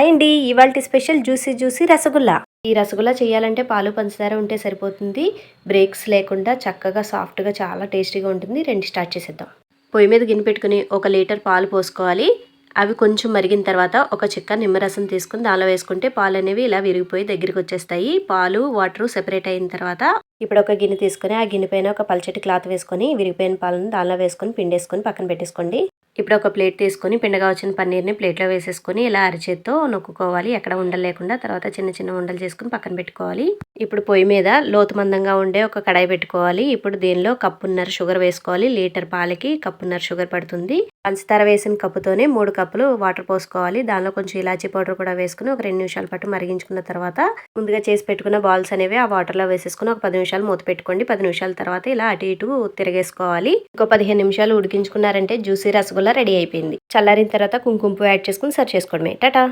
Hi అండి, ఇవాల్టి special juicy juicy rasgulla. ఈ రసగుల్లా చేయాలంటే పాలు పంచదార ఉంటే సరిపోతుంది. బ్రేక్స్ లేకుండా చక్కగా సాఫ్ట్గా చాలా టేస్టీగా ఉంటుంది. రండి స్టార్ట్ చేసేద్దాం. పొయ్యి మీద గిన్నె పెట్టుకుని 1 లీటర్ పాలు పోసుకోవాలి. అవి కొంచెం మరిగిన తర్వాత ఒక చిక్క నిమ్మరసం తీసుకుని దానిలో వేసుకుంటే పాలు అనేవి ఇలా విరిగిపోయి దగ్గరికి వచ్చేస్తాయి. పాలు వాటర్ సెపరేట్ అయిన తర్వాత ఇప్పుడు ఒక గిన్నె తీసుకుని ఆ గిన్నె పైన ఒక పల్చటి క్లాత్ వేసుకొని విరిగిపోయిన పాలను దానిలో వేసుకొని పిండేసుకొని పక్కన పెట్టేసుకోండి. ఇప్పుడు ఒక ప్లేట్ తీసుకొని పిండగా వచ్చిన పన్నీర్ని ప్లేట్లో వేసేసుకొని ఇలా అరిచేత్తో నొక్కుకోవాలి. ఎక్కడ ఉండలు లేకుండా. తర్వాత చిన్న చిన్న ఉండలు చేసుకుని పక్కన పెట్టుకోవాలి. ఇప్పుడు పొయ్యి మీద లోతు మందంగా ఉండే ఒక కడాయి పెట్టుకోవాలి. ఇప్పుడు దీనిలో కప్పున్నర షుగర్ వేసుకోవాలి. లీటర్ పాలకి కప్పున్నర షుగర్ పడుతుంది. పంచదార వేసిన కప్పుతోనే 3 కప్పులు వాటర్ పోసుకోవాలి. దానిలో కొంచెం ఇలాచీ పౌడర్ కూడా వేసుకుని ఒక 2 నిమిషాల పాటు మరిగించుకున్న తర్వాత ముందుగా చేసి పెట్టుకున్న బాల్స్ అనేవి ఆ వాటర్లో వేసేసుకుని ఒక 10 నిమిషాలు మూత పెట్టుకోండి. 10 నిమిషాల తర్వాత ఇలా అటు ఇటు తిరగేసుకోవాలి. ఇంకో 15 నిమిషాలు ఉడికించుకున్నారంటే జ్యూసీ రసగుల్లా రెడీ అయిపోయింది. చల్లారిన తర్వాత కుంకుమ పువ్వు యాడ్ చేసుకుని సర్వ్ చేసుకోవడమే. టాటా.